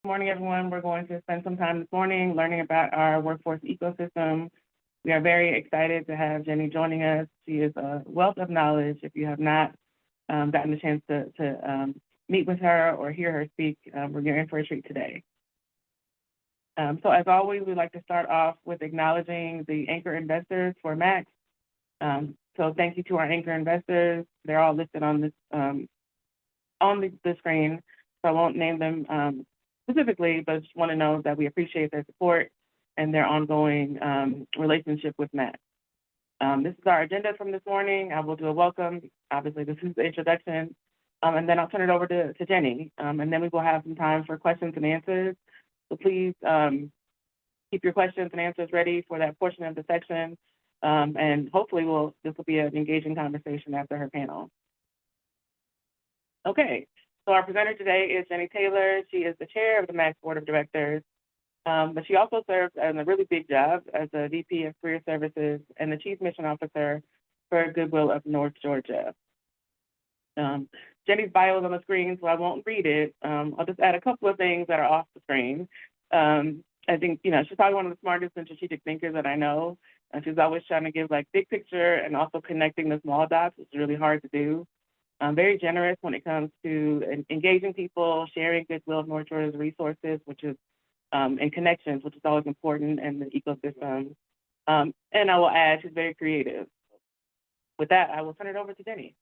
Good morning, everyone. We're going to spend some time this morning learning about our workforce ecosystem. We are very excited to have Jenny joining us. She is a wealth of knowledge. If you have not gotten the chance to meet with her or hear her speak, you're in for a treat today. So as always, we'd like to start off with acknowledging the anchor investors for Max. So thank you to our anchor investors. They're all listed on this on the screen, so I won't name them specifically, but just want to know that we appreciate their support and their ongoing relationship with Max. This is our agenda from this morning. I will do a welcome. Obviously, this is the introduction, and then I'll turn it over to Jenny, and then we will have some time for questions and answers. So please keep your questions and answers ready for that portion of the section, and hopefully this will be an engaging conversation after her panel. Okay, so our presenter today is Jenny Taylor. She is the chair of the MAX Board of Directors, but she also serves in a really big job as a VP of Career Services and the Chief Mission Officer for Goodwill of North Georgia. Jenny's bio is on the screen, so I won't read it. I'll just add a couple of things that are off the screen. I think, she's probably one of the smartest and strategic thinkers that I know. And she's always trying to give like big picture and also connecting the small dots, which is really hard to do. Very generous when it comes to engaging people, sharing Goodwill of North Georgia's resources, which is and connections, which is always important in the ecosystem. And I will add, she's very creative. With that, I will turn it over to Jenny.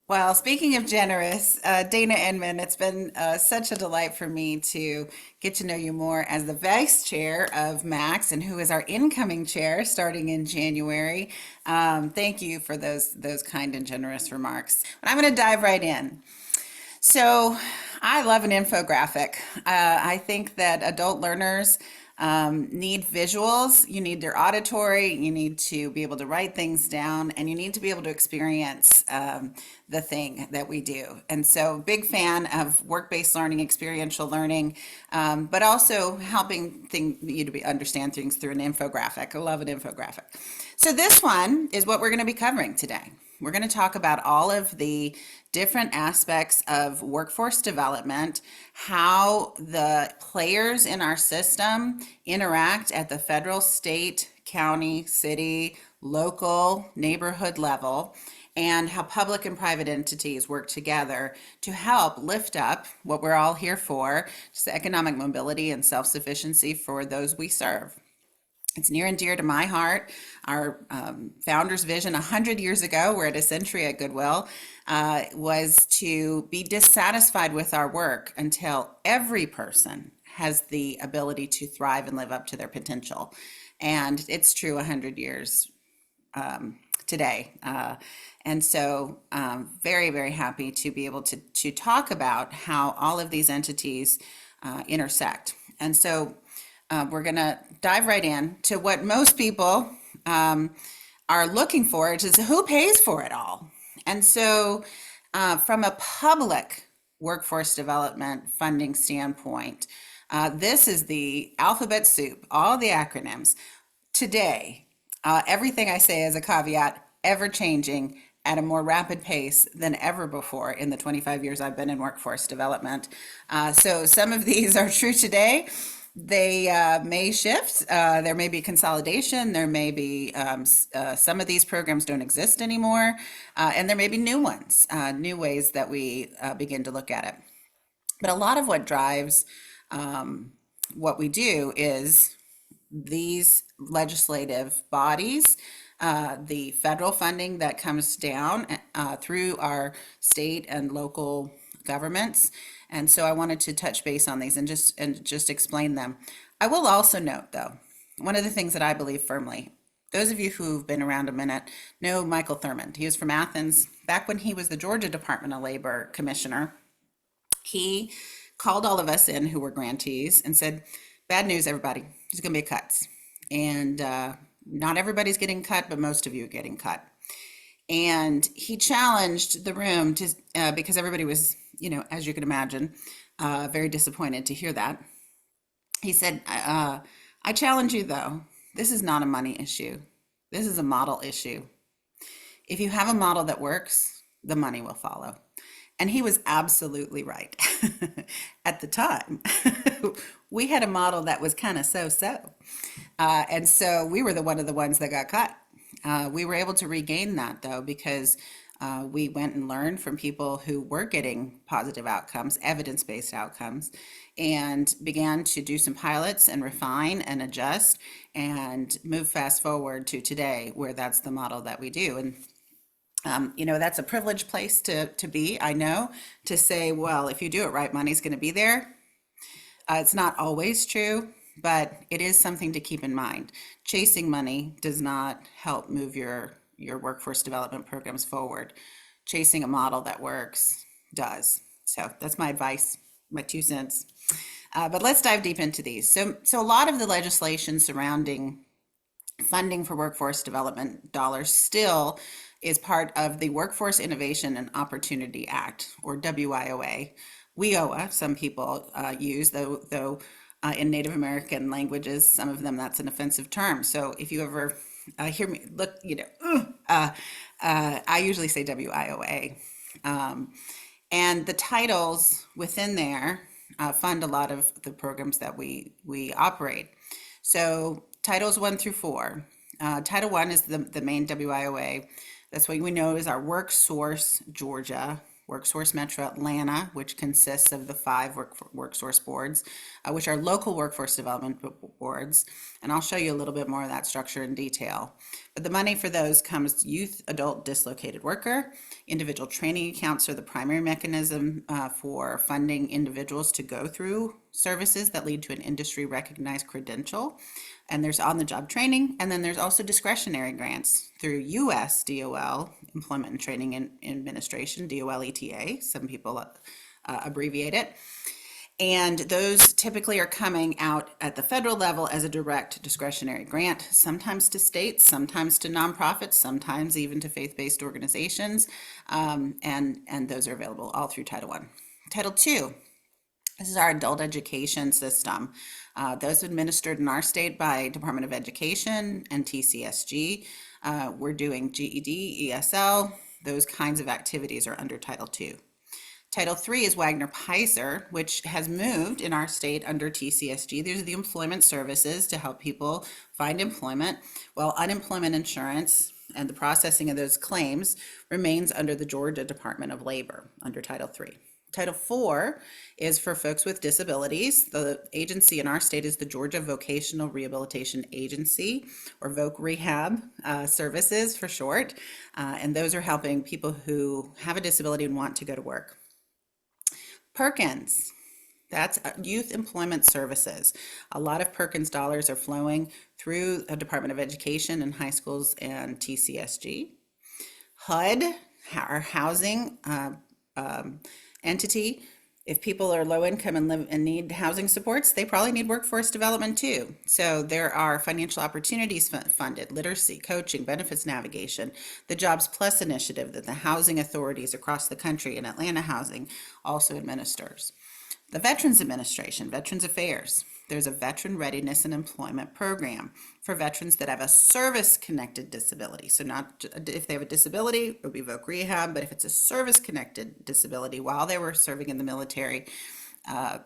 Well, speaking of generous, Dana Inman, it's been such a delight for me to get to know you more as the vice chair of Max and who is our incoming chair starting in January. Thank you for those kind and generous remarks. But I'm going to dive right in. So I love an infographic. I think that adult learners need visuals, you need their auditory, you need to be able to write things down, and you need to be able to experience the thing that we do. And so, big fan of work-based learning, experiential learning, but also helping you to understand things through an infographic. I love an infographic. So this one is what we're going to be covering today. We're going to talk about all of the different aspects of workforce development, how the players in our system interact at the federal, state, county, city, local, neighborhood level, and how public and private entities work together to help lift up what we're all here for, just economic mobility and self-sufficiency for those we serve. It's near and dear to my heart. Our founder's vision 100 years ago, we're at a century at Goodwill, was to be dissatisfied with our work until every person has the ability to thrive and live up to their potential. And it's true 100 years today. And so very, very happy to be able to talk about how all of these entities intersect. And so we're going to dive right in to what most people are looking for, which is who pays for it all. And so from a public workforce development funding standpoint, this is the alphabet soup, all the acronyms. Today, everything I say as a caveat, ever changing at a more rapid pace than ever before in the 25 years I've been in workforce development. So some of these are true today. They may shift. There may be consolidation. There may be some of these programs don't exist anymore. And there may be new ones, new ways that we begin to look at it. But a lot of what drives what we do is these legislative bodies, the federal funding that comes down through our state and local governments. And so I wanted to touch base on these and just explain them. I will also note, though, one of the things that I believe firmly, those of you who've been around a minute know Michael Thurmond. He was from Athens. Back when he was the Georgia Department of Labor commissioner, he called all of us in who were grantees and said, bad news, everybody, there's going to be cuts. And not everybody's getting cut, but most of you are getting cut. And he challenged the room to because everybody was, as you can imagine, very disappointed to hear that. He said, I challenge you, though. This is not a money issue. This is a model issue. If you have a model that works, the money will follow. And he was absolutely right. At the time, we had a model that was kind of so-so. And so we were one of the ones that got cut. We were able to regain that though, because we went and learned from people who were getting positive outcomes, evidence-based outcomes, and began to do some pilots and refine and adjust and move fast forward to today, where that's the model that we do. And that's a privileged place to be, I know, to say, well, if you do it right, money's going to be there. It's not always true, but it is something to keep in mind. Chasing money does not help move your workforce development programs forward. Chasing a model that works does. So that's my advice, my 2 cents. But let's dive deep into these. So a lot of the legislation surrounding funding for workforce development dollars still is part of the Workforce Innovation and Opportunity Act, or WIOA. WIOA, some people use, though in Native American languages, some of them that's an offensive term. So if you ever hear me look, I usually say WIOA. And the titles within there fund a lot of the programs that we operate. So titles 1 through 4. Title 1 is the main WIOA. That's what we know is our WorkSource Georgia, WorkSource Metro Atlanta, which consists of the 5 WorkSource boards, which are local workforce development boards. And I'll show you a little bit more of that structure in detail. But the money for those comes youth, adult, dislocated worker. Individual training accounts are the primary mechanism for funding individuals to go through services that lead to an industry recognized credential. And there's on-the-job training, and then there's also discretionary grants through US DOL, Employment and Training and Administration, DOLETA, some people abbreviate it. And those typically are coming out at the federal level as a direct discretionary grant, sometimes to states, sometimes to nonprofits, sometimes even to faith-based organizations, and those are available all through Title I. Title II. This is our adult education system. Those administered in our state by Department of Education and TCSG. We're doing GED, ESL, those kinds of activities are under Title II. Title III is Wagner-Peiser, which has moved in our state under TCSG. These are the employment services to help people find employment, while unemployment insurance and the processing of those claims remains under the Georgia Department of Labor under Title III. Title IV is for folks with disabilities. The agency in our state is the Georgia Vocational Rehabilitation Agency, or VOC Rehab Services for short. And those are helping people who have a disability and want to go to work. Perkins, that's Youth Employment Services. A lot of Perkins dollars are flowing through the Department of Education and high schools and TCSG. HUD, our housing entity. If people are low income and live and need housing supports, they probably need workforce development too. So there are financial opportunities funded, literacy, coaching, benefits navigation, the Jobs Plus initiative that the housing authorities across the country and Atlanta Housing also administers. The Veterans Administration, Veterans Affairs. There's a Veteran Readiness and Employment Program for veterans that have a service-connected disability. So not if they have a disability, it would be VOC Rehab, but if it's a service-connected disability while they were serving in the military,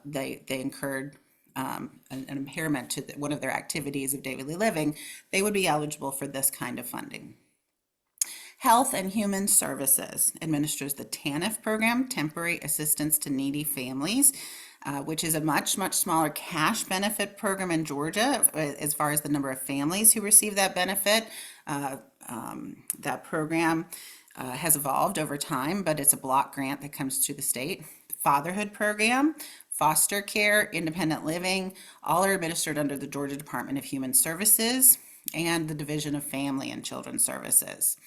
they incurred an impairment to one of their activities of daily living, they would be eligible for this kind of funding. Health and Human Services administers the TANF program, Temporary Assistance to Needy Families, which is a much, much smaller cash benefit program in Georgia as far as the number of families who receive that benefit. That program has evolved over time, but it's a block grant that comes to the state. Fatherhood program, foster care, independent living, all are administered under the Georgia Department of Human Services and the Division of Family and Children's Services.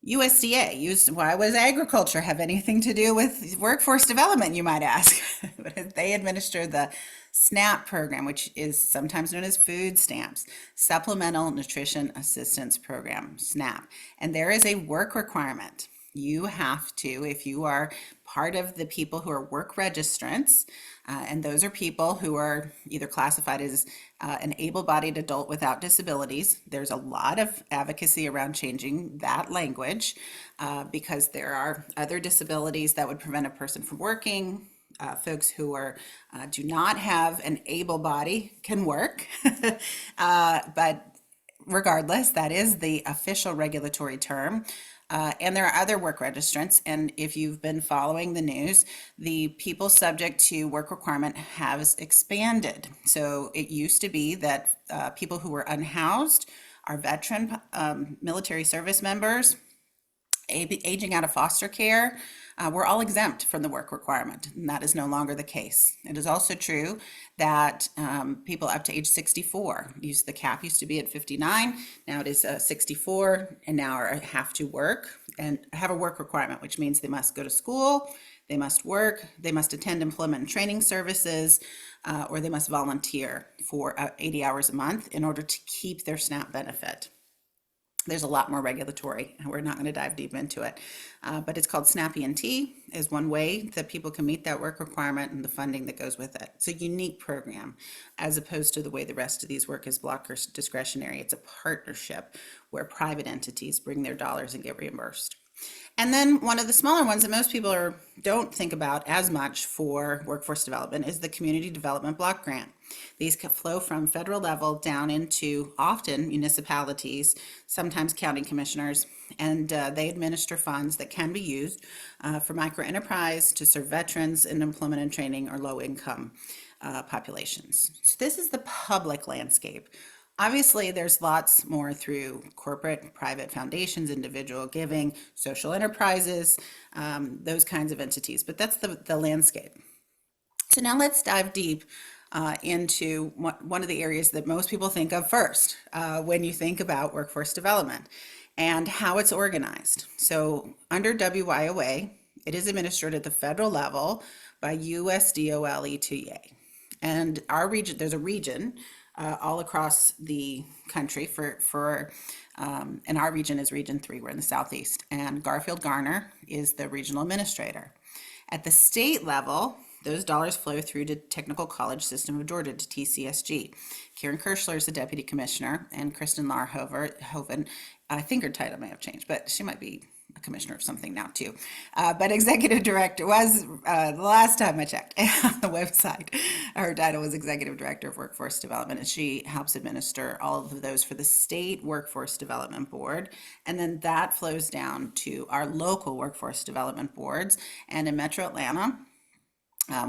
USDA, why does agriculture have anything to do with workforce development, you might ask? They administer the SNAP program, which is sometimes known as food stamps, Supplemental Nutrition Assistance Program, SNAP. And there is a work requirement. You have to, if you are part of the people who are work registrants, and those are people who are either classified as an able-bodied adult without disabilities. There's a lot of advocacy around changing that language because there are other disabilities that would prevent a person from working. Folks who are do not have an able body can work, but regardless, that is the official regulatory term. And there are other work registrants. And if you've been following the news, the people subject to work requirement has expanded. So it used to be that people who were unhoused, our veteran military service members, aging out of foster care, we're all exempt from the work requirement, and that is no longer the case. It is also true that people up to age 64, the cap used to be at 59, now it is 64, and now have to work and have a work requirement, which means they must go to school, they must work, they must attend employment and training services, or they must volunteer for 80 hours a month in order to keep their SNAP benefit. There's a lot more regulatory, and we're not going to dive deep into it. But it's called SNAP ENT is one way that people can meet that work requirement and the funding that goes with it. It's a unique program as opposed to the way the rest of these work is block or discretionary. It's a partnership where private entities bring their dollars and get reimbursed. And then one of the smaller ones that most people don't think about as much for workforce development is the Community Development Block Grant. These can flow from federal level down into often municipalities, sometimes county commissioners, and they administer funds that can be used for microenterprise to serve veterans in employment and training or low income populations. So this is the public landscape. Obviously, there's lots more through corporate, private foundations, individual giving, social enterprises, those kinds of entities, but that's the landscape. So now let's dive deep into one of the areas that most people think of first when you think about workforce development and how it's organized. So under WYOA, it is administered at the federal level by USDOL-ETA. And our region, there's a region all across the country and our region is Region 3, we're in the Southeast, and Garfield Garner is the regional administrator. At the state level, those dollars flow through to Technical College System of Georgia, to TCSG. Karen Kirschler is the deputy commissioner, and Kristen Larhoven, I think her title may have changed, but she might be a commissioner of something now too. But executive director was, the last time I checked on the website, her title was executive director of workforce development, and she helps administer all of those for the state workforce development board. And then that flows down to our local workforce development boards. And in Metro Atlanta,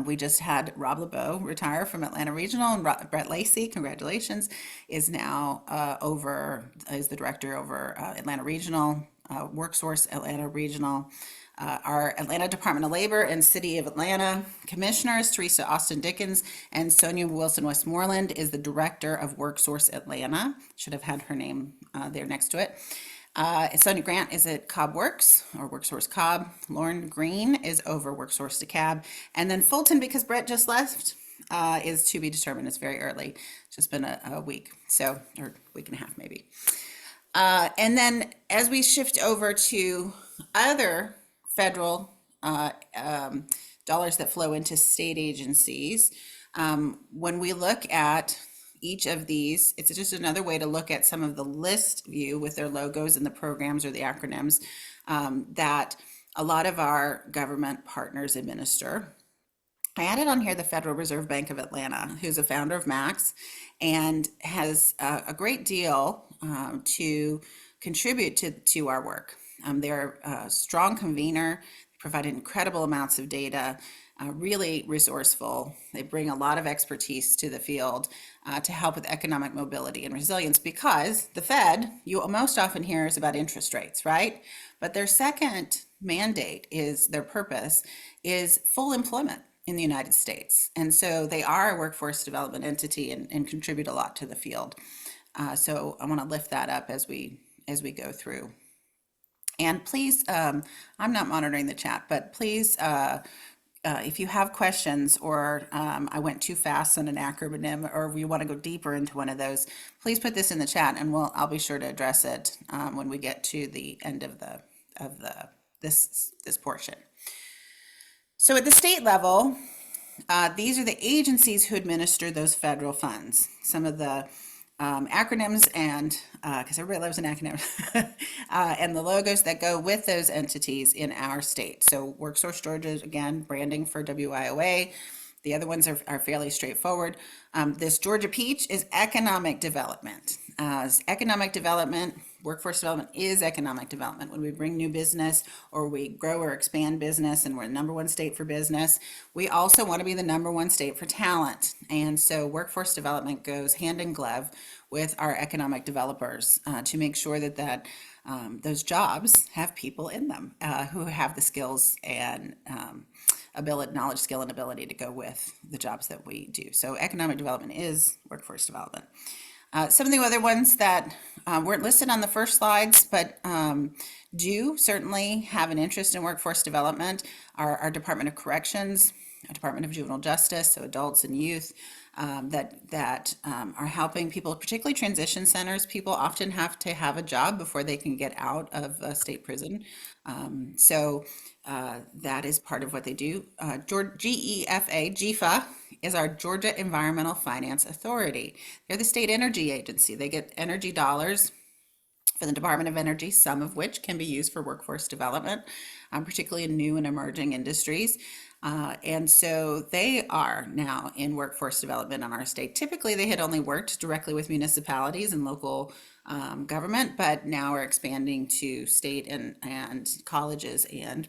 we just had Rob LeBeau retire from Atlanta Regional, and Brett Lacey, congratulations, is now is the director over Atlanta Regional, WorkSource Atlanta Regional. Our Atlanta Department of Labor and City of Atlanta commissioners, Teresa Austin Dickens and Sonia Wilson Westmoreland, is the director of WorkSource Atlanta. Should have had her name there next to it. Sonia Grant is at Cobb Works, or WorkSource Cobb. Lauren Green is over WorkSource DeKalb. And then Fulton, because Brett just left, is to be determined. It's very early. It's just been a week, or week and a half maybe. And then as we shift over to other federal dollars that flow into state agencies, when we look at each of these, it's just another way to look at some of the list view with their logos and the programs or the acronyms that a lot of our government partners administer. I added on here the Federal Reserve Bank of Atlanta, who's a founder of Max and has a great deal to contribute to our work. They're a strong convener, provide incredible amounts of data, really resourceful. They bring a lot of expertise to the field to help with economic mobility and resilience, because the Fed, you most often hear, is about interest rates, right? But their second mandate their purpose is full employment in the United States. And so they are a workforce development entity and contribute a lot to the field. So I want to lift that up as we go through. And please, I'm not monitoring the chat, but please, if you have questions or I went too fast on an acronym, or you want to go deeper into one of those, please put this in the chat, and I'll be sure to address it when we get to the end of the this portion. So at the state level, these are the agencies who administer those federal funds. Some of the acronyms and because everybody loves an acronym, and the logos that go with those entities in our state. So WorkSource Georgia, again, branding for WIOA. The other ones are fairly straightforward. This Georgia Peach is economic development. Economic development, workforce development is economic development. When we bring new business or we grow or expand business and we're the number one state for business, we also want to be the number one state for talent. And so workforce development goes hand in glove with our economic developers to make sure that those jobs have people in them who have the skills and ability, knowledge, skill, and ability to go with the jobs that we do. So economic development is workforce development. Some of the other ones that weren't listed on the first slides, but do certainly have an interest in workforce development are our Department of Corrections, our Department of Juvenile Justice, so adults and youth, that are helping people, particularly transition centers. People often have to have a job before they can get out of a state prison. So that is part of what they do. GEFA is our Georgia Environmental Finance Authority. They're the state energy agency. They get energy dollars for the Department of Energy, some of which can be used for workforce development, particularly in new and emerging industries. And so they are now in workforce development in our state. Typically, they had only worked directly with municipalities and local government, but now are expanding to state and colleges and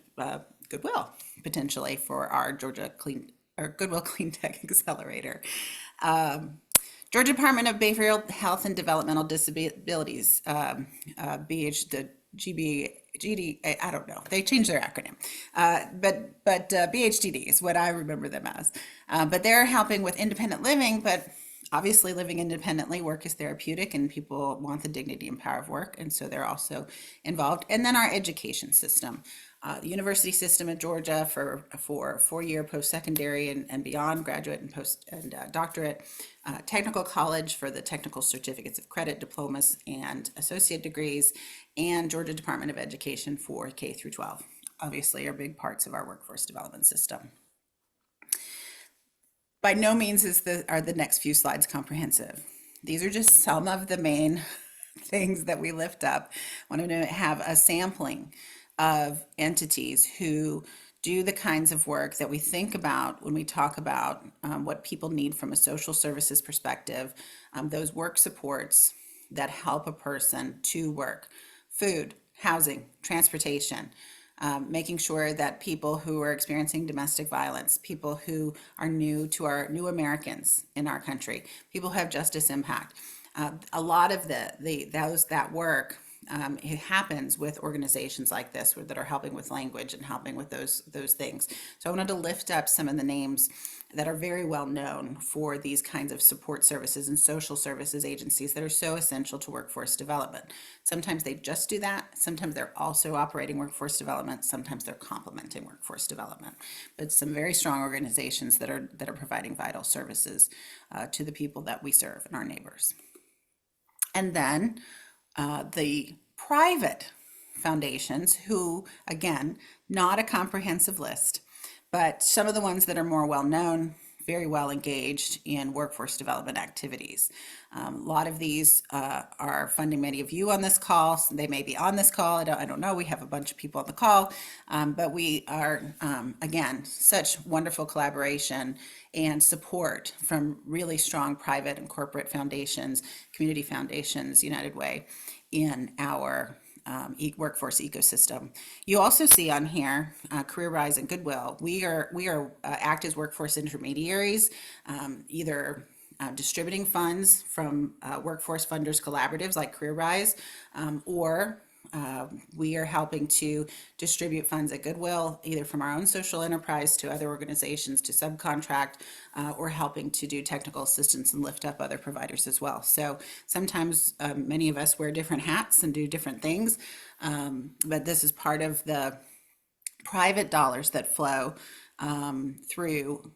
Goodwill potentially for our Goodwill Clean Tech Accelerator. Georgia Department of Behavioral Health and Developmental Disabilities, the GD, I don't know. They changed their acronym, but BHDD is what I remember them as. But they're helping with independent living, but obviously living independently, work is therapeutic and people want the dignity and power of work. And so they're also involved. And then our education system, the university system in Georgia for 4-year post-secondary and beyond, graduate and post and doctorate, technical college for the technical certificates of credit, diplomas, and associate degrees, and Georgia Department of Education for K through 12. Obviously are big parts of our workforce development system. By no means are the next few slides comprehensive. These are just some of the main things that we lift up. I want to have a sampling of entities who do the kinds of work that we think about when we talk about what people need from a social services perspective, those work supports that help a person to work, food, housing, transportation, making sure that people who are experiencing domestic violence, people who are new Americans in our country, people who have justice impact, a lot of that work it happens with organizations like this that are helping with language and helping with those things. So I wanted to lift up some of the names that are very well known for these kinds of support services and social services agencies that are so essential to workforce development. Sometimes they just do that. Sometimes they're also operating workforce development. Sometimes they're complementing workforce development. But some very strong organizations that are providing vital services to the people that we serve and our neighbors. And then the private foundations who, again, not a comprehensive list, but some of the ones that are more well known, very well engaged in workforce development activities. A lot of these are funding many of you on this call. So they may be on this call. I don't know. We have a bunch of people on the call, but we are, again, such wonderful collaboration and support from really strong private and corporate foundations, community foundations, United Way, in our workforce ecosystem. You also see on here Career Rise and Goodwill. We act as workforce intermediaries, either distributing funds from workforce funders collaboratives like Career Rise, or we are helping to distribute funds at Goodwill, either from our own social enterprise to other organizations to subcontract, or helping to do technical assistance and lift up other providers as well. So sometimes many of us wear different hats and do different things, but this is part of the private dollars that flow through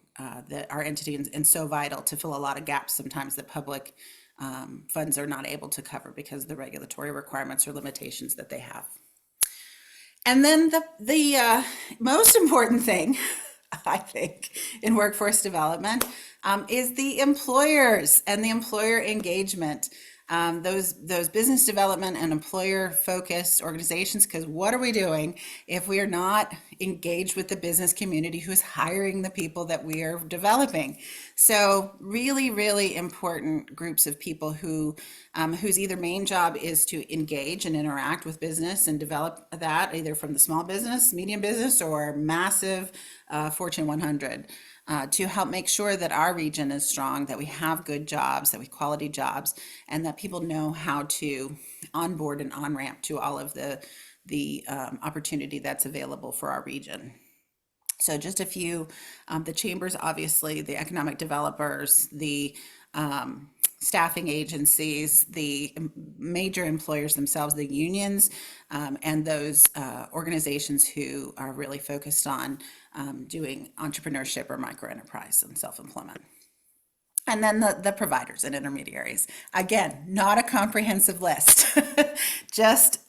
our entity and so vital to fill a lot of gaps sometimes that public funds are not able to cover because of the regulatory requirements or limitations that they have. And then the most important thing, I think, in workforce development is the employers and the employer engagement. Those business development and employer focused organizations. Because what are we doing if we are not engaged with the business community who is hiring the people that we are developing? So really, really important groups of people whose either main job is to engage and interact with business and develop that either from the small business, medium business, or massive Fortune 100, to help make sure that our region is strong, that we have good jobs, that we quality jobs, and that people know how to onboard and on ramp to all of the opportunity that's available for our region. So just a few, the chambers, obviously, the economic developers, the staffing agencies, the major employers themselves, the unions, and those organizations who are really focused on doing entrepreneurship or microenterprise and self-employment. And then the providers and intermediaries. Again, not a comprehensive list, just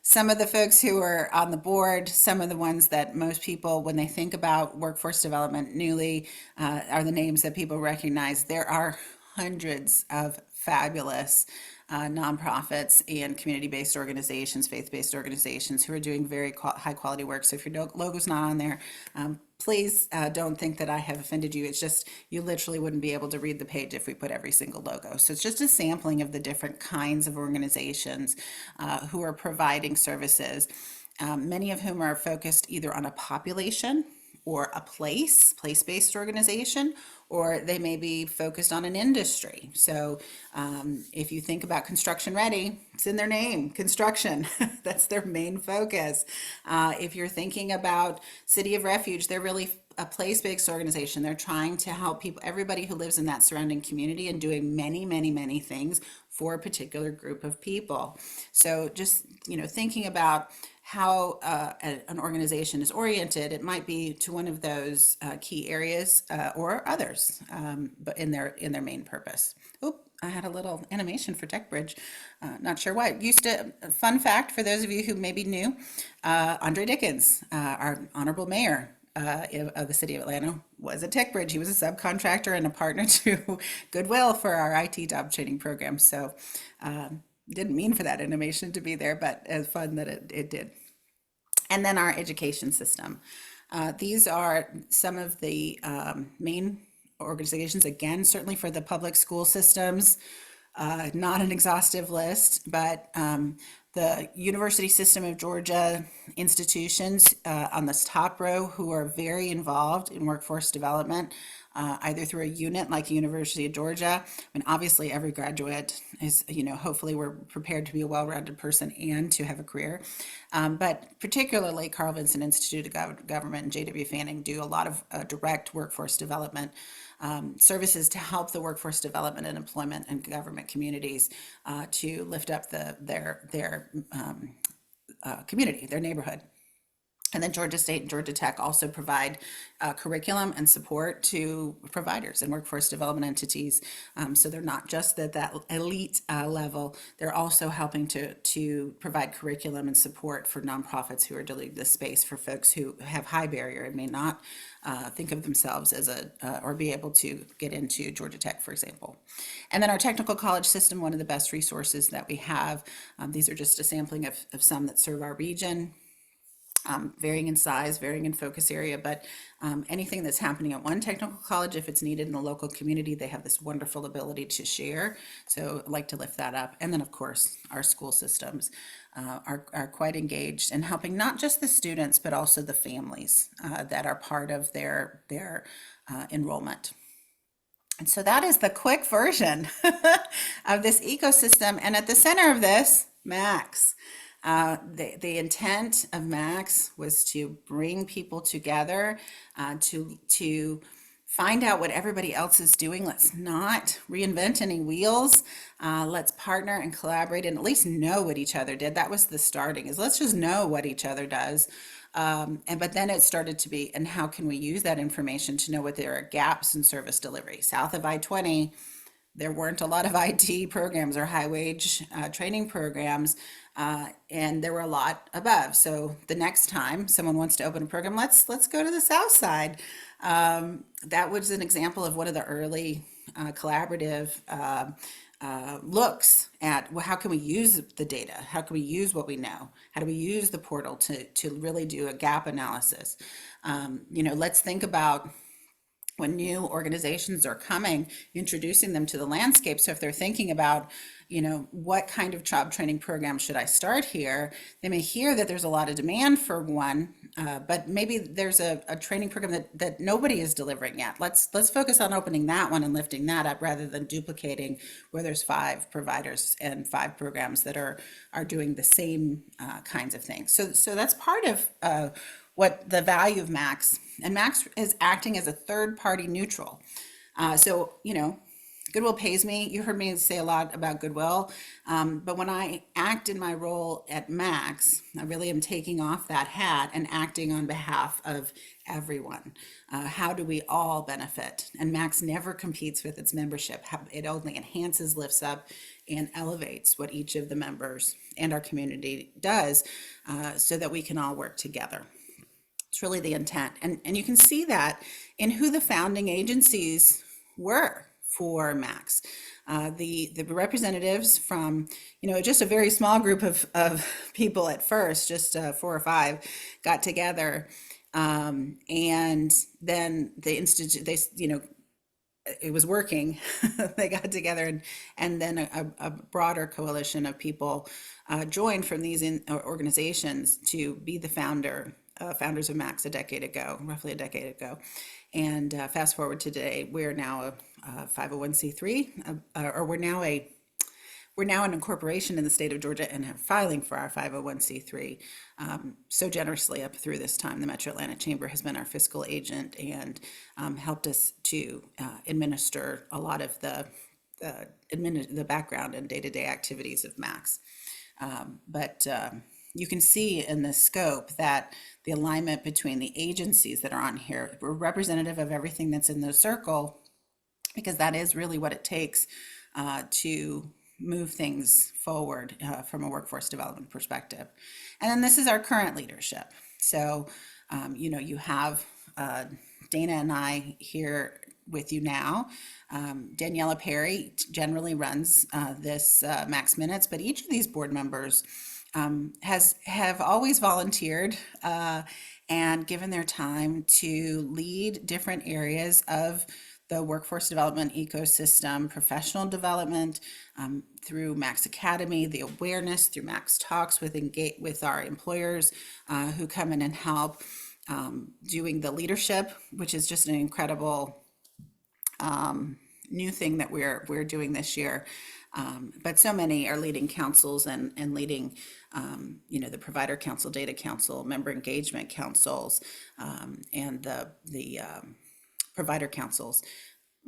some of the folks who are on the board, some of the ones that most people, when they think about workforce development newly, are the names that people recognize. There are hundreds of fabulous nonprofits and community-based organizations, faith-based organizations who are doing very high quality work. So if your logo's not on there, please don't think that I have offended you. It's just you literally wouldn't be able to read the page if we put every single logo. So it's just a sampling of the different kinds of organizations who are providing services, many of whom are focused either on a population or a place-based organization, or they may be focused on an industry. So if you think about construction ready, it's in their name, construction. That's their main focus. If you're thinking about City of Refuge, they're really a place-based organization. They're trying to help people, everybody who lives in that surrounding community, and doing many, many, many things for a particular group of people. So just, thinking about how an organization is oriented, it might be to one of those key areas or others, but in their main purpose. Oop, I had a little animation for TechBridge. Not sure why. Fun fact for those of you who may be new, Andre Dickens, our honorable mayor of the city of Atlanta, was at TechBridge. He was a subcontractor and a partner to Goodwill for our IT job training program. So didn't mean for that animation to be there, but it's fun that it did. And then our education system. These are some of the main organizations, again, certainly for the public school systems, not an exhaustive list, but the University System of Georgia institutions on this top row who are very involved in workforce development, either through a unit like University of Georgia. I mean, obviously every graduate is, hopefully we're prepared to be a well-rounded person and to have a career. But particularly Carl Vinson Institute of Government and J.W. Fanning do a lot of direct workforce development services to help the workforce development and employment and government communities to lift up their community, their neighborhood. And then Georgia State and Georgia Tech also provide curriculum and support to providers and workforce development entities. So they're not just at that elite level, they're also helping to provide curriculum and support for nonprofits who are doing this space for folks who have high barrier and may not think of themselves as or be able to get into Georgia Tech, for example. And then our technical college system, one of the best resources that we have. These are just a sampling of some that serve our region. Varying in size, varying in focus area, but anything that's happening at one technical college, if it's needed in the local community, they have this wonderful ability to share. So I'd like to lift that up. And then, of course, our school systems are quite engaged in helping not just the students, but also the families that are part of their enrollment. And so that is the quick version of this ecosystem. And at the center of this, Max. The intent of Max was to bring people together, to find out what everybody else is doing. Let's not reinvent any wheels. Let's partner and collaborate and at least know what each other did. That was the starting, is let's just know what each other does. But then it started to be, and how can we use that information to know what there are gaps in service delivery? South of I-20, there weren't a lot of IT programs or high wage training programs, and there were a lot above. So the next time someone wants to open a program, let's go to the South Side. That was an example of one of the early collaborative looks at, well, how can we use the data? How can we use what we know? How do we use the portal to really do a gap analysis? Let's think about when new organizations are coming, introducing them to the landscape. So if they're thinking about, what kind of job training program should I start here? They may hear that there's a lot of demand for one, but maybe there's a training program that nobody is delivering yet. Let's focus on opening that one and lifting that up rather than duplicating where there's 5 providers and 5 programs that are doing the same kinds of things. So that's part of what the value of Max, and Max is acting as a third party neutral. Goodwill pays me. You heard me say a lot about Goodwill, but when I act in my role at Max, I really am taking off that hat and acting on behalf of everyone. How do we all benefit? And Max never competes with its membership. It only enhances, lifts up, and elevates what each of the members and our community does, so that we can all work together. It's really the intent. And you can see that in who the founding agencies were for Max. The representatives from, just a very small group of people at first, just 4 or 5, got together. And then the institute, it was working. They got together, and then a broader coalition of people joined from these organizations to be the founders of Max roughly a decade ago. And fast forward to today, we're now a 501c3, or we're now an incorporation in the state of Georgia and have filing for our 501c3. So generously up through this time, the Metro Atlanta Chamber has been our fiscal agent and helped us to administer a lot of the background and day-to-day activities of Max. But you can see in the scope that the alignment between the agencies that are on here, we're representative of everything that's in the circle, because that is really what it takes to move things forward from a workforce development perspective. And then this is our current leadership. So, you have Dana and I here with you now. Daniela Perry generally runs this Max Minutes, but each of these board members have always volunteered and given their time to lead different areas of the workforce development ecosystem, professional development, through Max Academy, the awareness through Max Talks with our employers who come in and help, doing the leadership, which is just an incredible new thing that we're doing this year. But so many are leading councils and leading, the provider council, data council, member engagement councils, and the provider councils.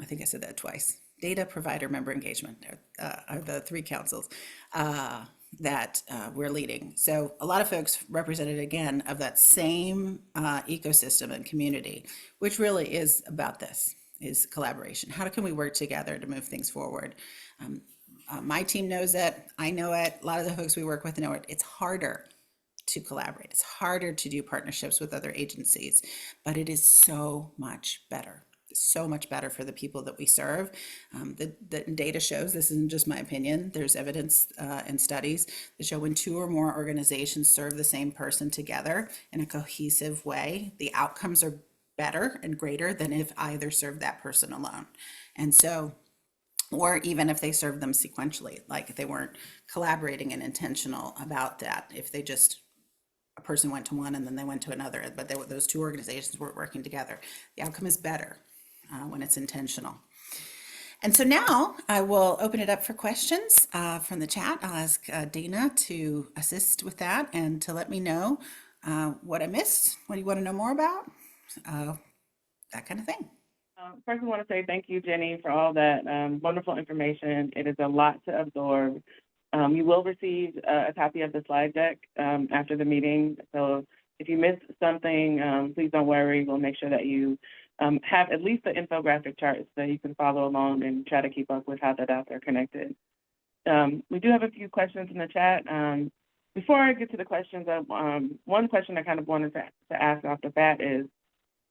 I think I said that twice. Data, provider, member engagement are the 3 councils that we're leading. So a lot of folks represented, again, of that same ecosystem and community, which really is about this, is collaboration. How can we work together to move things forward? My team knows it. I know it. A lot of the folks we work with know it. It's harder to collaborate. It's harder to do partnerships with other agencies, but it is so much better. So much better for the people that we serve. The data shows, this isn't just my opinion, there's evidence and studies that show when 2 or more organizations serve the same person together in a cohesive way, the outcomes are better and greater than if either served that person alone. And so, or even if they served them sequentially, like if they weren't collaborating and intentional about that, if they just, a person went to one and then they went to another, but those 2 organizations weren't working together, the outcome is better when it's intentional. And so now I will open it up for questions from the chat. I'll ask Dana to assist with that and to let me know what I missed, what you want to know more about, that kind of thing. First, I want to say thank you, Jenny, for all that wonderful information. It is a lot to absorb. You will receive a copy of the slide deck after the meeting. So If you missed something, please don't worry. We'll make sure that you have at least the infographic charts so you can follow along and try to keep up with how the dots are connected. We do have a few questions in the chat. Before I get to the questions, one question I kind of wanted to ask off the bat is,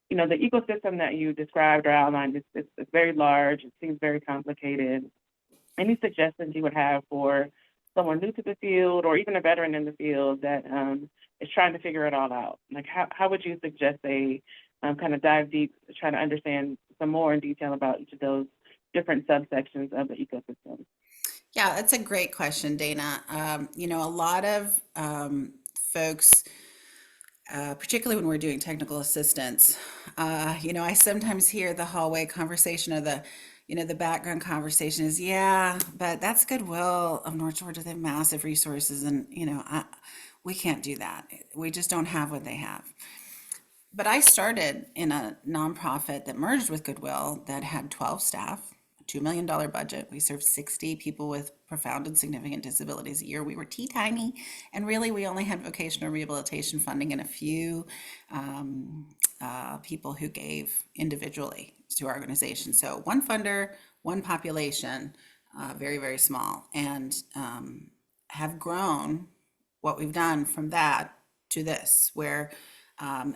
the ecosystem that you described or outlined is very large. It seems very complicated. Any suggestions you would have for someone new to the field or even a veteran in the field that is trying to figure it all out? Like, how would you suggest they kind of dive deep, try to understand some more in detail about each of those different subsections of the ecosystem? Yeah, that's a great question, Dana. A lot of folks, particularly when we're doing technical assistance, I sometimes hear the hallway conversation or the background conversation is, yeah, but that's Goodwill of North Georgia. They have massive resources, and we can't do that. We just don't have what they have. But I started in a nonprofit that merged with Goodwill that had 12 staff, a $2 million budget. We served 60 people with profound and significant disabilities a year. We were tea tiny, and really we only had vocational rehabilitation funding and a few people who gave individually to our organization. So one funder, one population, very, very small, and have grown what we've done from that to this, where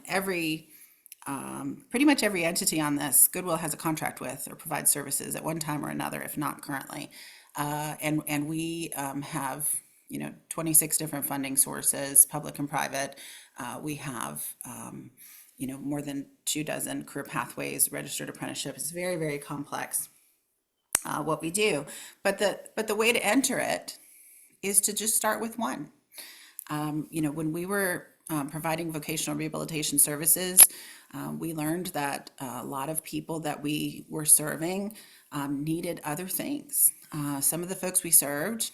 every pretty much every entity on this, Goodwill has a contract with or provides services at one time or another, if not currently. And we have 26 different funding sources, public and private. We have more than 24 career pathways, registered apprenticeship. It's very, very complex what we do. But the way to enter it is to just start with one. When we were providing vocational rehabilitation services, we learned that a lot of people that we were serving needed other things. Some of the folks we served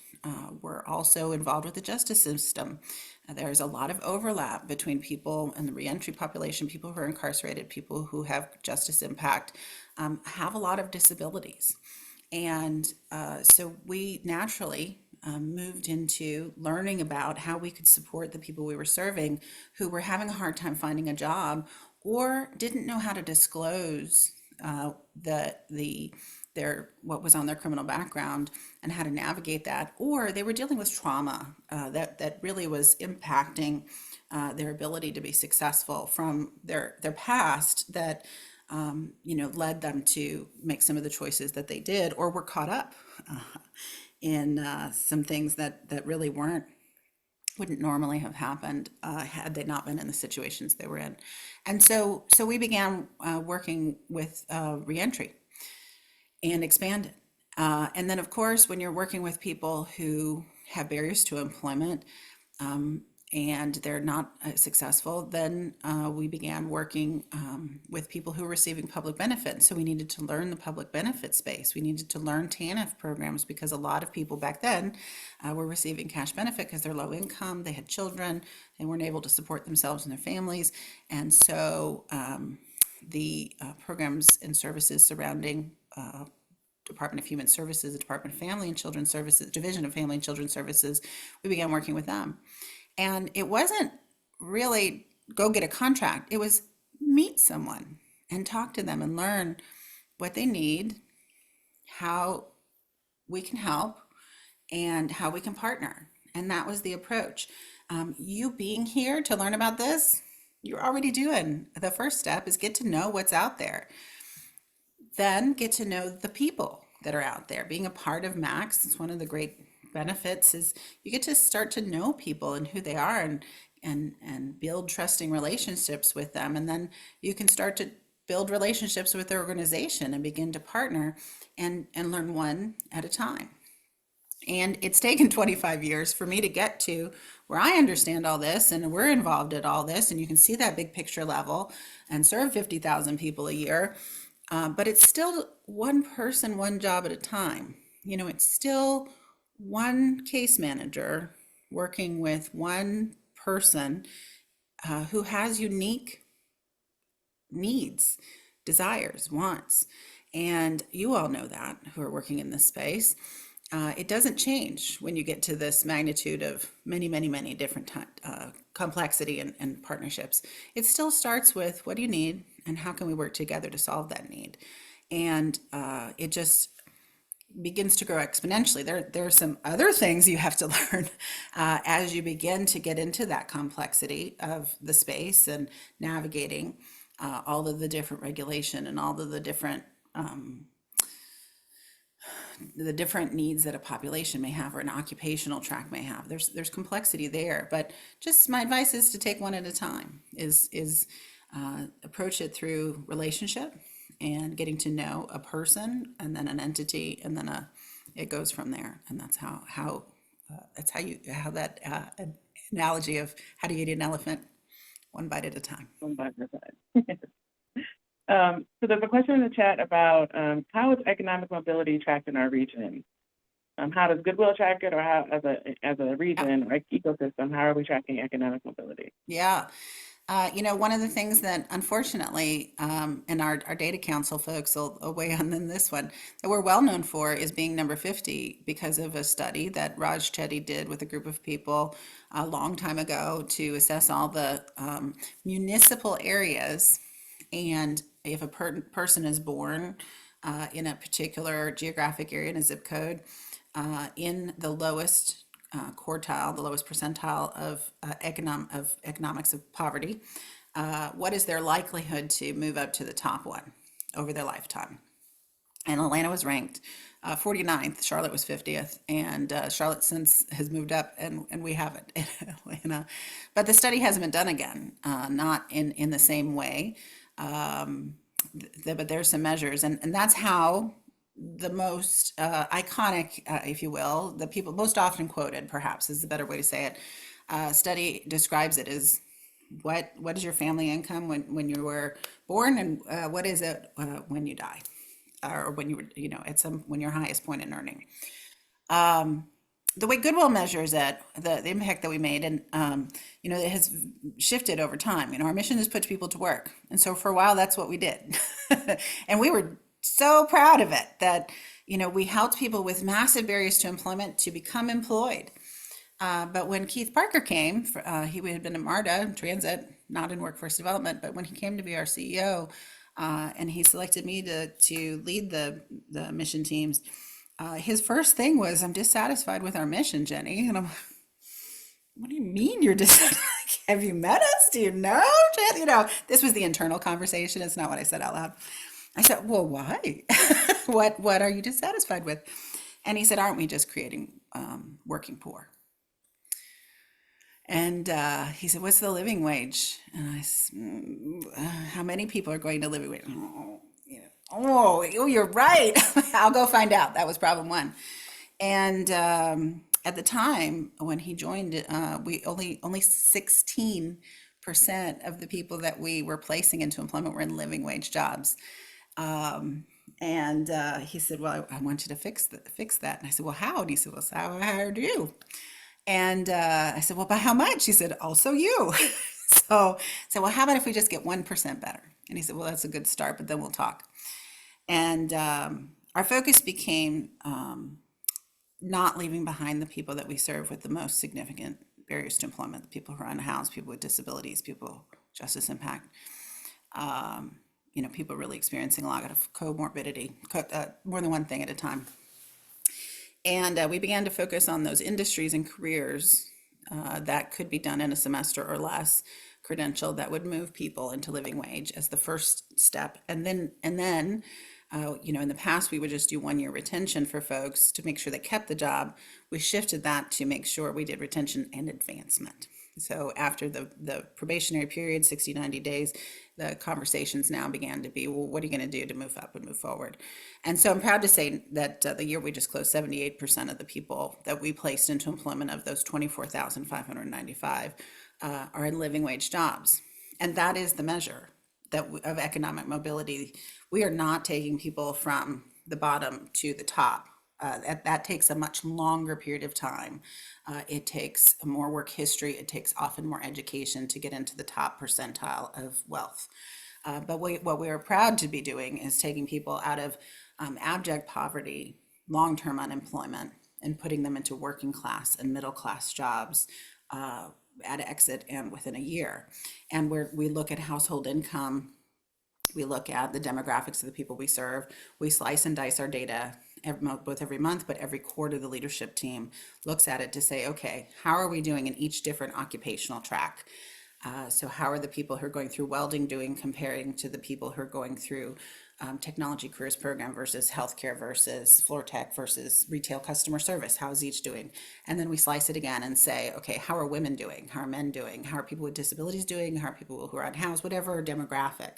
were also involved with the justice system. There's a lot of overlap between people in the reentry population, people who are incarcerated, people who have justice impact, have a lot of disabilities. And so we naturally moved into learning about how we could support the people we were serving who were having a hard time finding a job or didn't know how to disclose what was on their criminal background and how to navigate that, or they were dealing with trauma that really was impacting their ability to be successful from their past that led them to make some of the choices that they did, or were caught up in some things that really wouldn't normally have happened had they not been in the situations they were in. And so we began working with reentry and expanded. And then, of course, when you're working with people who have barriers to employment, and they're not successful, then we began working with people who were receiving public benefit. So we needed to learn the public benefit space. We needed to learn TANF programs because a lot of people back then were receiving cash benefit because they're low income, they had children, they weren't able to support themselves and their families. And so the programs and services surrounding Department of Human Services, the Department of Family and Children Services, Division of Family and Children Services, we began working with them. And it wasn't really go get a contract. It was meet someone and talk to them and learn what they need, how we can help, and how we can partner. And that was the approach. You being here to learn about this, you're already doing. The first step is get to know what's out there. Then get to know the people that are out there. Being a part of Max, it's one of the great benefits is you get to start to know people and who they are and build trusting relationships with them. And then you can start to build relationships with their organization and begin to partner and learn one at a time. And it's taken 25 years for me to get to where I understand all this and we're involved at all this. And you can see that big picture level and serve 50,000 people a year. But it's still one person, one job at a time. It's still one case manager working with one person who has unique needs, desires, wants. And you all know that who are working in this space. It doesn't change when you get to this magnitude of many, many, many different complexity and partnerships. It still starts with what do you need and how can we work together to solve that need? And it just begins to grow exponentially. There are some other things you have to learn as you begin to get into that complexity of the space and navigating all of the different regulation and all of the different needs that a population may have or an occupational track may have. There's complexity there, but just my advice is to take one at a time. Is approach it through relationship and getting to know a person and then an entity and then it goes from there. And that's how that's how that analogy of how do you eat an elephant one bite at a time. One by the side. So there's a question in the chat about how is economic mobility tracked in our region? How does Goodwill track it, or how, as a region or ecosystem, how are we tracking economic mobility? Yeah. One of the things that unfortunately, and our data council folks will weigh on in this one, that we're well known for is being number 50 because of a study that Raj Chetty did with a group of people a long time ago to assess all the municipal areas. And if a person is born in a particular geographic area in a zip code in the lowest quartile, the lowest percentile of economics of poverty, what is their likelihood to move up to the top one over their lifetime? And Atlanta was ranked 49th, Charlotte was 50th, and Charlotte since has moved up, and we haven't in Atlanta. But the study hasn't been done again, not in the same way. But there's some measures, and that's how the most iconic, if you will, the people most often quoted, perhaps is the better way to say it, study describes it as what is your family income when you were born, and what is it when you die, or when you were, at when your highest point in earning. The way Goodwill measures it, the impact that we made, and it has shifted over time. Our mission is put people to work, and so for a while that's what we did, and we were so proud of it that we helped people with massive barriers to employment to become employed. But when Keith Parker came, he had been in MARTA, transit, not in workforce development, but when he came to be our CEO, and he selected me to lead the mission teams, his first thing was, "I'm dissatisfied with our mission, Jenny." And I'm like, "What do you mean you're dissatisfied? Have you met us? Do you know, Jen?" This was the internal conversation. It's not what I said out loud. I said, "Well, why? What are you dissatisfied with?" And he said, "Aren't we just creating working poor?" And he said, "What's the living wage?" And I said, "How many people are going to living wage?" Oh, you're right. I'll go find out. That was problem one. And at the time when he joined, we only 16% of the people that we were placing into employment were in living wage jobs. And he said, "Well, I want you to fix that." And I said, "Well, how?" And he said, "Well, so how I hired you." And I said, "Well, by how much?" He said, "Also you." So I said, "Well, how about if we just get 1% better?" And he said, "Well, that's a good start, but then we'll talk." And our focus became not leaving behind the people that we serve with the most significant barriers to employment, the people who are unhoused, people with disabilities, people with justice impact, people really experiencing a lot of comorbidity, more than one thing at a time. And we began to focus on those industries and careers that could be done in a semester or less credential that would move people into living wage as the first step. And then in the past, we would just do 1 year retention for folks to make sure they kept the job. We shifted that to make sure we did retention and advancement. So after the probationary period, 60, 90 days, the conversations now began to be, well, what are you going to do to move up and move forward? And so I'm proud to say that the year we just closed, 78% of the people that we placed into employment of those 24,595 are in living wage jobs. And that is the measure of economic mobility. We are not taking people from the bottom to the top. That takes a much longer period of time. It takes more work history. It takes often more education to get into the top percentile of wealth. But what we are proud to be doing is taking people out of abject poverty, long-term unemployment, and putting them into working class and middle class jobs at exit and within a year. And we look at household income, we look at the demographics of the people we serve. We slice and dice our data both every month, but every quarter the leadership team looks at it to say, okay, how are we doing in each different occupational track? So how are the people who are going through welding doing comparing to the people who are going through technology careers program versus healthcare versus floor tech versus retail customer service? How is each doing? And then we slice it again and say, okay, how are women doing? How are men doing? How are people with disabilities doing? How are people who are unhoused? Whatever demographic.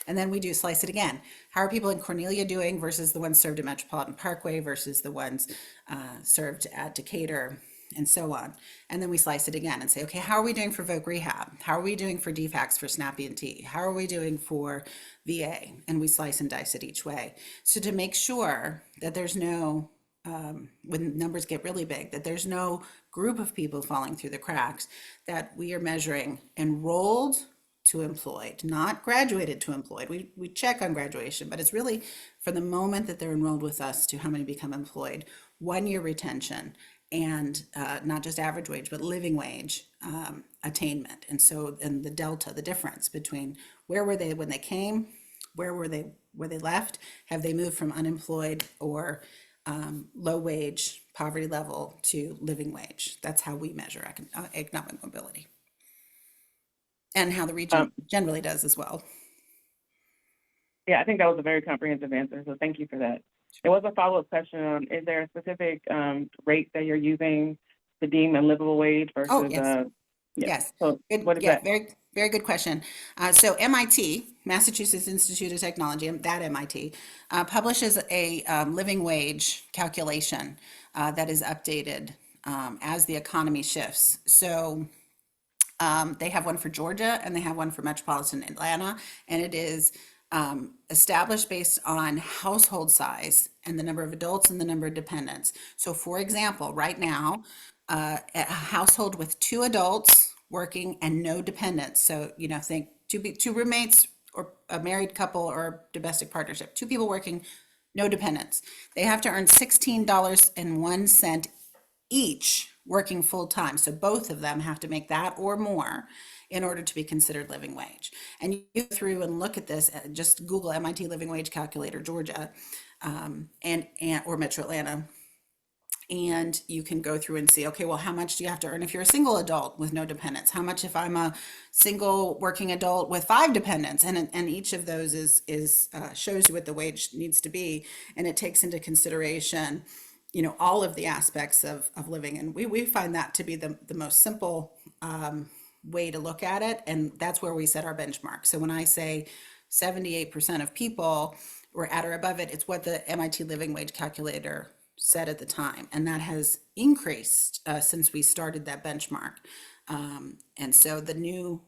And then we do slice it again. How are people in Cornelia doing versus the ones served at Metropolitan Parkway versus the ones served at Decatur? And so on. And then we slice it again and say, okay, how are we doing for Voc Rehab? How are we doing for DFACS for Snappy and T? How are we doing for VA? And we slice and dice it each way. So to make sure that there's no, when numbers get really big, that there's no group of people falling through the cracks, that we are measuring enrolled to employed, not graduated to employed. We check on graduation, but it's really for the moment that they're enrolled with us to how many become employed, 1 year retention, and not just average wage, but living wage attainment. And so, and the delta, the difference between where were they when they came, where they left, have they moved from unemployed or low wage poverty level to living wage? That's how we measure economic mobility, and how the region generally does as well. Yeah, I think that was a very comprehensive answer, so thank you for that. There was a follow-up question on, is there a specific rate that you're using to deem a livable wage versus Oh, yes. yeah. Yes. So Good. what is Yeah, that? very, very good question. So MIT, Massachusetts Institute of Technology, that MIT, publishes a living wage calculation that is updated as the economy shifts. So they have one for Georgia and they have one for metropolitan Atlanta, and it is established based on household size and the number of adults and the number of dependents. So, for example, right now, a household with 2 adults working and no dependents. So, think two roommates or a married couple or domestic partnership, two people working, no dependents. They have to earn $16.01 each working full time. So both of them have to make that or more in order to be considered living wage. And you go through and look at this, just Google MIT living wage calculator Georgia and or Metro Atlanta. And you can go through and see, okay, well, how much do you have to earn if you're a single adult with no dependents? How much if I'm a single working adult with 5 dependents? And each of those is shows you what the wage needs to be, and it takes into consideration, all of the aspects of living. And we find that to be the most simple way to look at it. And that's where we set our benchmark. So when I say 78% of people were at or above it, it's what the MIT living wage calculator said at the time. And that has increased since we started that benchmark. And so the new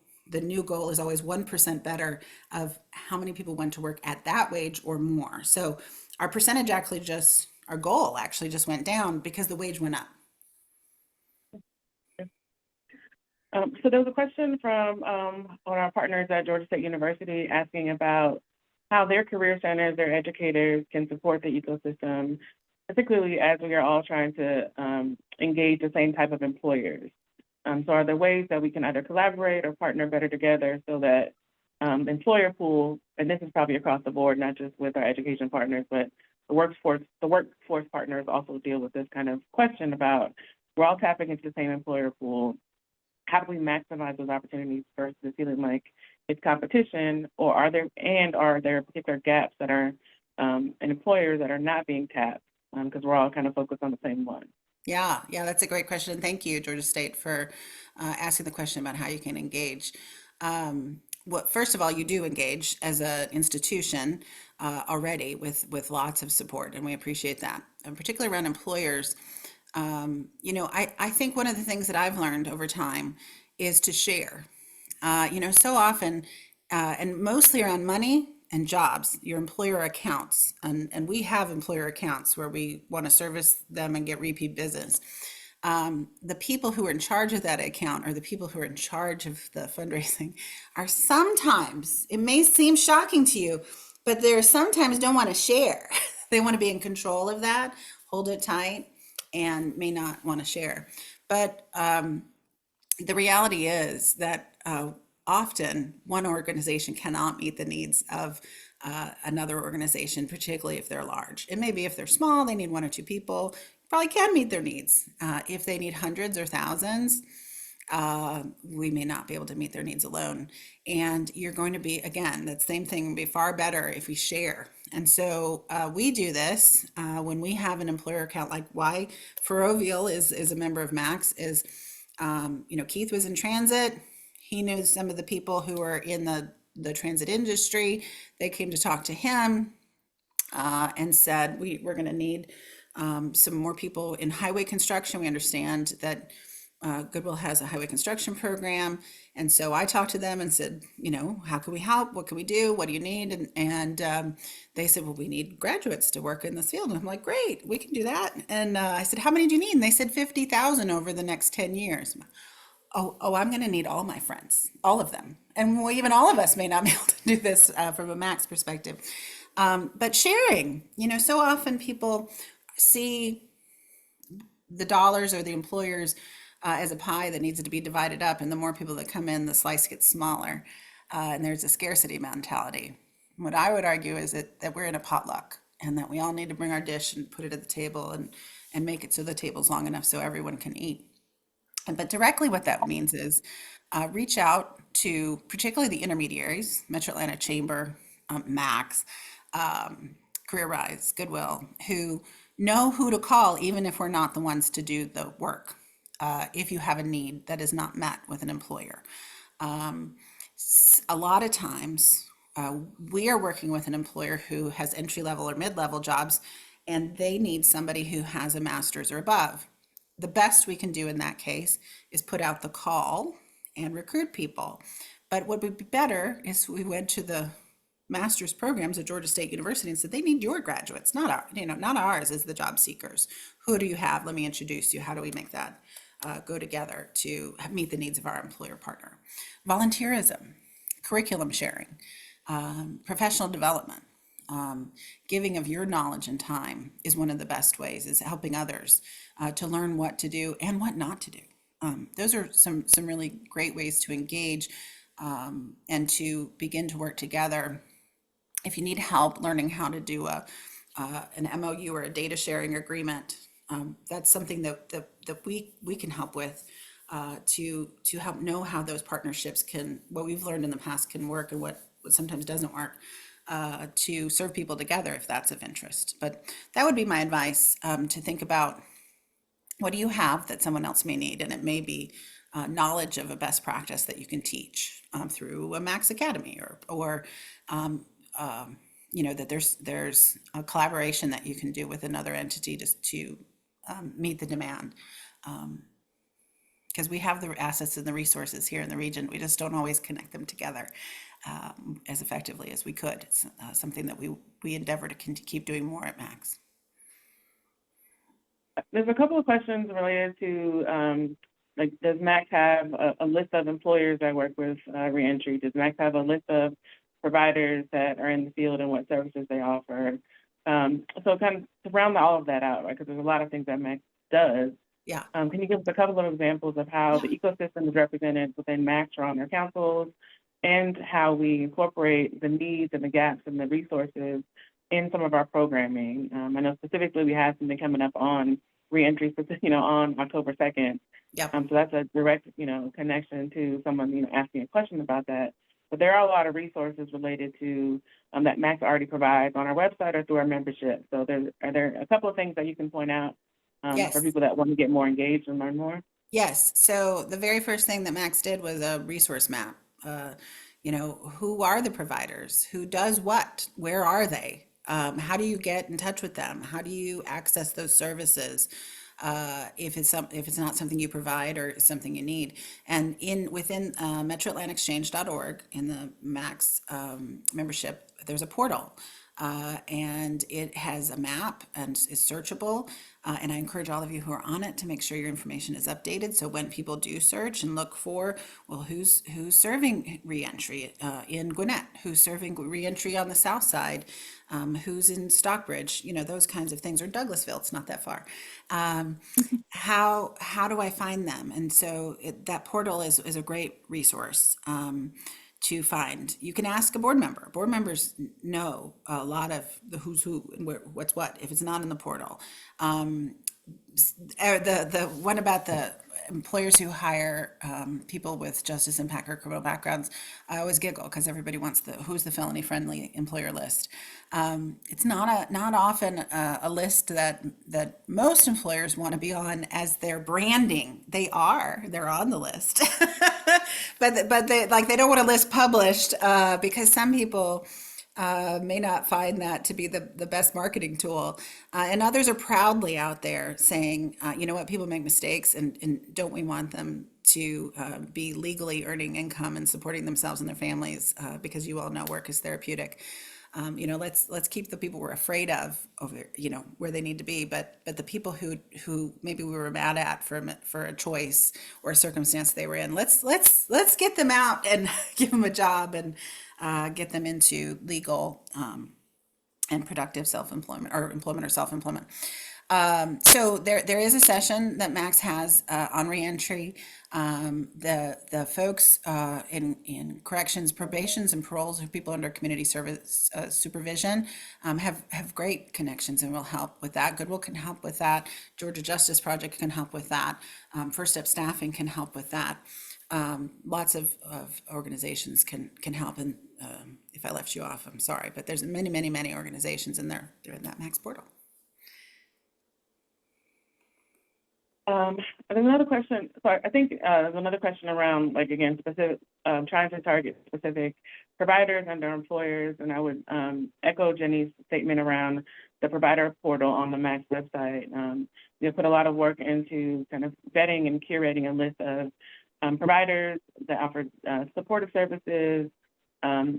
goal is always 1% better of how many people went to work at that wage or more. So our percentage our goal actually just went down because the wage went up. So there was a question from one of our partners at Georgia State University asking about how their career centers, their educators can support the ecosystem, particularly as we are all trying to engage the same type of employers. So are there ways that we can either collaborate or partner better together so that the employer pool, and this is probably across the board, not just with our education partners, but the workforce partners also deal with this kind of question about, we're all tapping into the same employer pool. How do we maximize those opportunities versus feeling like it's competition, or are there particular gaps that are in employers that are not being tapped because we're all kind of focused on the same one? Yeah, that's a great question. Thank you, Georgia State, for asking the question about how you can engage. First of all, you do engage as an institution already with lots of support, and we appreciate that. And particularly around employers, I think one of the things that I've learned over time is to share. So often, and mostly around money and jobs, your employer accounts, and we have employer accounts where we want to service them and get repeat business. The people who are in charge of that account, or the people who are in charge of the fundraising, are sometimes, it may seem shocking to you, but they're sometimes don't want to share. They want to be in control of that, hold it tight. and may not want to share. But the reality is that often one organization cannot meet the needs of another organization, particularly if they're large. It may be if they're small, they need one or two people, probably can meet their needs. If they need hundreds or thousands, we may not be able to meet their needs alone. And you're going to be, again, that same thing would be far better if we share. And so we do this when we have an employer account, like why Ferrovial is a member of Max is, Keith was in transit. He knew some of the people who were in the transit industry. They came to talk to him and said, we're going to need some more people in highway construction. We understand that Goodwill has a highway construction program. And so I talked to them and said, how can we help? What can we do? What do you need? And they said, well, we need graduates to work in this field. And I'm like, great, we can do that. And I said, how many do you need? And they said 50,000 over the next 10 years. Oh, I'm going to need all my friends, all of them. And even all of us may not be able to do this from a Max perspective. But sharing, so often people see the dollars or the employers as a pie that needs to be divided up. And the more people that come in, the slice gets smaller. And there's a scarcity mentality. What I would argue is that we're in a potluck and that we all need to bring our dish and put it at the table and make it so the table's long enough so everyone can eat. But directly what that means is reach out to particularly the intermediaries, Metro Atlanta Chamber, Max, Career Rise, Goodwill, who know who to call even if we're not the ones to do the work. If you have a need that is not met with an employer. A lot of times we are working with an employer who has entry level or mid level jobs and they need somebody who has a master's or above. The best we can do in that case is put out the call and recruit people. But what would be better is we went to the master's programs at Georgia State University and said they need your graduates, not ours as the job seekers. Who do you have? Let me introduce you. How do we make that go together to meet the needs of our employer partner? Volunteerism, curriculum sharing, professional development. Giving of your knowledge and time is one of the best ways, is helping others to learn what to do and what not to do. Those are some really great ways to engage and to begin to work together. If you need help learning how to do an MOU or a data sharing agreement, that's something that we can help with to help know how those partnerships what we've learned in the past can work and what sometimes doesn't work. To serve people together if that's of interest. But that would be my advice, to think about what do you have that someone else may need, and it may be knowledge of a best practice that you can teach through a Max Academy or that there's a collaboration that you can do with another entity to meet the demand. Because we have the assets and the resources here in the region, we just don't always connect them together as effectively as we could. It's something that we endeavor to keep doing more at Max. There's a couple of questions related to, does Max have a list of employers that work with reentry? Does Max have a list of providers that are in the field and what services they offer? So kind of to round all of that out, right, because there's a lot of things that Max does. Yeah. Can you give us a couple of examples of how the ecosystem is represented within Max or on their councils, and how we incorporate the needs and the gaps and the resources in some of our programming? I know specifically we have something coming up on reentry, on October 2nd. Yep. So that's a direct, connection to someone, asking a question about that. But there are a lot of resources related to that Max already provides on our website or through our membership. So are there a couple of things that you can point out Yes. for people that want to get more engaged and learn more? Yes. So the very first thing that Max did was a resource map. Who are the providers? Who does what? Where are they? How do you get in touch with them? How do you access those services? If it's not something you provide or something you need. And within MetroAtlantExchange.org in the Max membership, there's a portal and it has a map and is searchable. And I encourage all of you who are on it to make sure your information is updated. So when people do search and look for, well, who's serving reentry in Gwinnett, who's serving reentry on the south side, who's in Stockbridge, those kinds of things, or Douglasville, it's not that far. How do I find them? And so that portal is a great resource. To find. You can ask a board member. Board members know a lot of the who's who and what's what if it's not in the portal. The one about the employers who hire people with justice impact or criminal backgrounds, I always giggle because everybody wants who's the felony friendly employer list. It's not often a list that most employers want to be on as their branding. They're on the list, but they don't want a list published because some people may not find that to be the best marketing tool. And others are proudly out there saying, you know what, people make mistakes, and don't we want them to be legally earning income and supporting themselves and their families because you all know work is therapeutic. Let's keep the people we're afraid of over, where they need to be, but the people who maybe we were mad at for a choice or a circumstance they were in, let's get them out and give them a job and get them into legal and productive self-employment or employment or self-employment. So there is a session that Max has on reentry. The folks in corrections, probations, and paroles, who people under community service supervision, have great connections and will help with that. Goodwill can help with that. Georgia Justice Project can help with that. First Step Staffing can help with that. Lots of organizations can help. And if I left you off, I'm sorry, but there's many organizations in there. They're in that Max portal. And another question, so I think there's another question around, like, again, specific, trying to target specific providers and their employers. And I would echo Jenny's statement around the provider portal on the MAX website. They put a lot of work into kind of vetting and curating a list of providers that offer supportive services,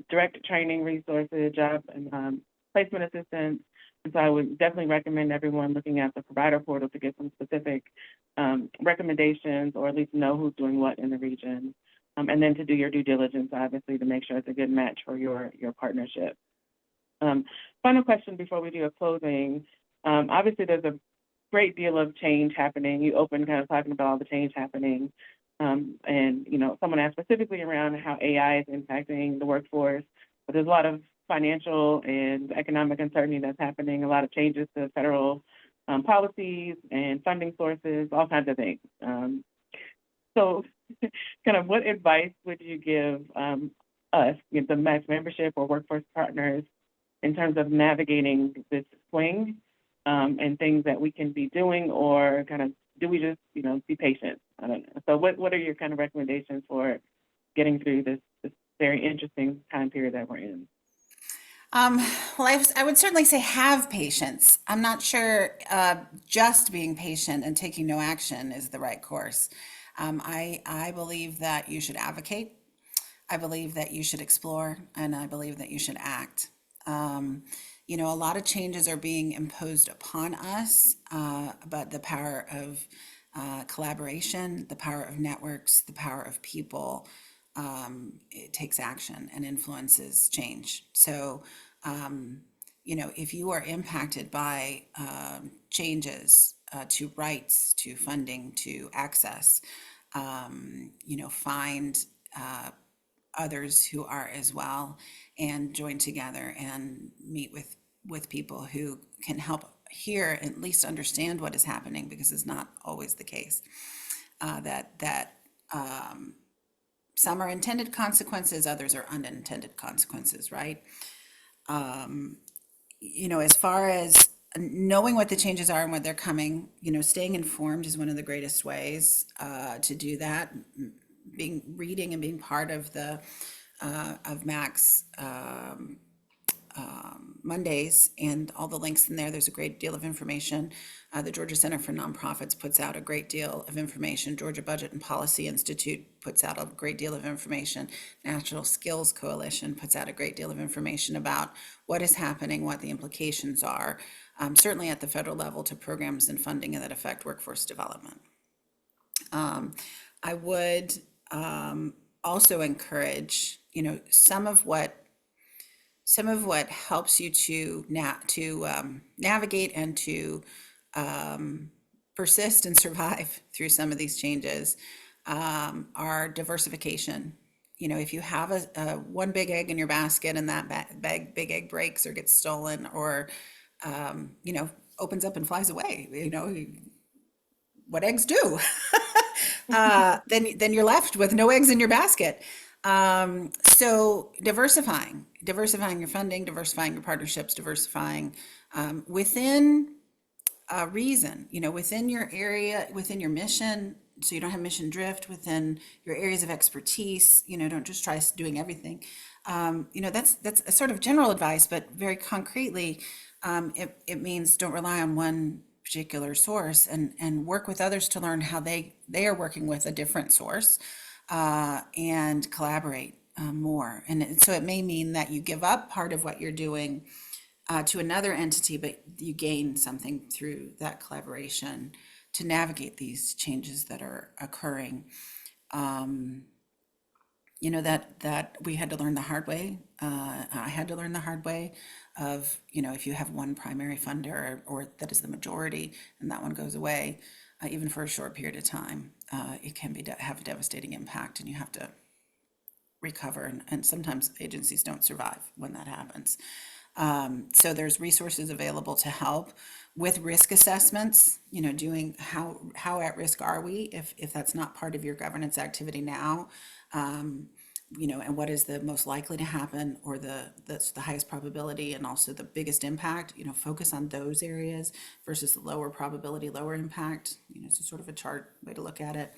direct training resources, job and placement assistance. And so I would definitely recommend everyone looking at the provider portal to get some specific recommendations, or at least know who's doing what in the region. And then to do your due diligence, obviously, to make sure it's a good match for your partnership. Final question before we do a closing. Obviously, there's a great deal of change happening. You opened kind of talking about all the change happening. And, someone asked specifically around how AI is impacting the workforce, but there's a lot of financial and economic uncertainty that's happening, a lot of changes to federal policies and funding sources, all kinds of things. So kind of what advice would you give us, the MAX membership or workforce partners, in terms of navigating this swing and things that we can be doing, or kind of do we just, be patient? I don't know. So what are your kind of recommendations for getting through this very interesting time period that we're in? Well, I would certainly say have patience. I'm not sure just being patient and taking no action is the right course. I believe that you should advocate. I believe that you should explore, and I believe that you should act. A lot of changes are being imposed upon us, but the power of collaboration, the power of networks, the power of people, it takes action and influences change. So, if you are impacted by changes to rights, to funding, to access, find others who are as well, and join together and meet with people who can help hear, at least understand what is happening, because it's not always the case. That some are intended consequences, others are unintended consequences, right? As far as knowing what the changes are and when they're coming, staying informed is one of the greatest ways to do that. Reading and being part of the of Max Mondays, and all the links in there. There's a great deal of information. The Georgia Center for Nonprofits puts out a great deal of information. Georgia Budget and Policy Institute puts out a great deal of information. National Skills Coalition puts out a great deal of information about what is happening, what the implications are, certainly at the federal level, to programs and funding that affect workforce development. I would also encourage, some of what helps you to navigate and to persist and survive through some of these changes are diversification. If you have a one big egg in your basket and that big egg breaks or gets stolen or opens up and flies away, what eggs do, then you're left with no eggs in your basket. So diversifying your funding, diversifying your partnerships, diversifying within reason, within your area, within your mission, so you don't have mission drift, within your areas of expertise. Don't just try doing everything. That's a sort of general advice, but very concretely, it means don't rely on one particular source, and work with others to learn how they are working with a different source, and collaborate more. And so it may mean that you give up part of what you're doing to another entity, but you gain something through that collaboration to navigate these changes that are occurring. That we had to learn the hard way. I had to learn the hard way of, if you have one primary funder or that is the majority and that one goes away, even for a short period of time, it can have a devastating impact, and you have to recover. And sometimes agencies don't survive when that happens. So there's resources available to help with risk assessments, doing how at risk are we if that's not part of your governance activity now, and what is the most likely to happen, or that's the highest probability and also the biggest impact. Focus on those areas versus the lower probability, lower impact. It's sort of a chart way to look at it.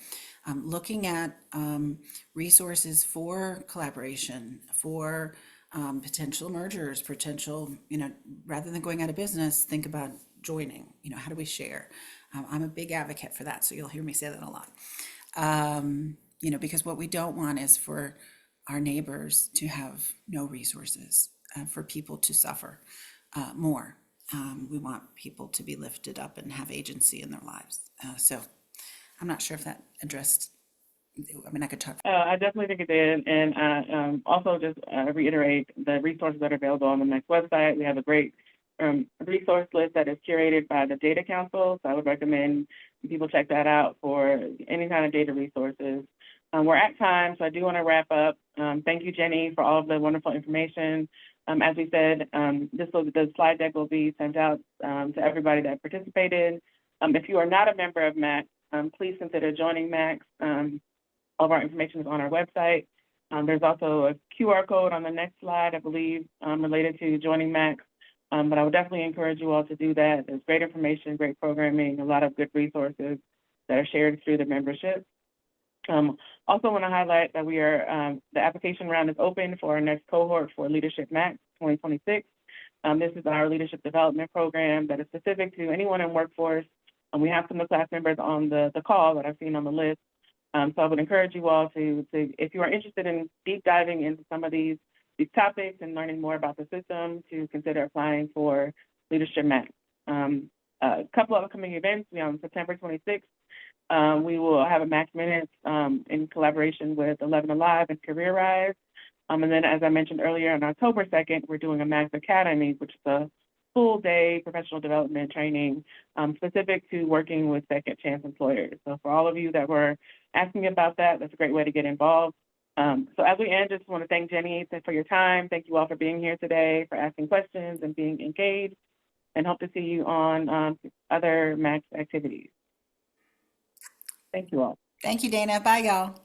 Looking at resources for collaboration, for potential mergers, rather than going out of business, think about joining. How do we share? I'm a big advocate for that, so you'll hear me say that a lot. Because what we don't want is for our neighbors to have no resources, for people to suffer more. We want people to be lifted up and have agency in their lives. So I'm not sure if that addressed. I could talk. I definitely think it did. And also just reiterate the resources that are available on the next website. We have a great resource list that is curated by the Data Council. So I would recommend people check that out for any kind of data resources. We're at time, so I do want to wrap up. Thank you, Jenny, for all of the wonderful information. As we said, the slide deck will be sent out to everybody that participated. If you are not a member of MAX, please consider joining MAX. All of our information is on our website. There's also a QR code on the next slide, I believe, related to joining MAX. But I would definitely encourage you all to do that. There's great information, great programming, a lot of good resources that are shared through the membership. Also want to highlight that we are, the application round is open for our next cohort for Leadership Max 2026. This is our leadership development program that is specific to anyone in workforce. We have some of the class members on the call that I've seen on the list. So I would encourage you all to, if you are interested in deep diving into some of these topics and learning more about the system, to consider applying for Leadership Max. A couple of upcoming events. On September 26th, we will have a Max Minutes in collaboration with 11 Alive and Career Rise. And then, as I mentioned earlier, on October 2nd, we're doing a Max Academy, which is a full day professional development training specific to working with second chance employers. So for all of you that were asking about that, that's a great way to get involved. So as we end, just want to thank Jenny for your time. Thank you all for being here today, for asking questions and being engaged, and hope to see you on other Max activities. Thank you all. Thank you, Dana. Bye, y'all.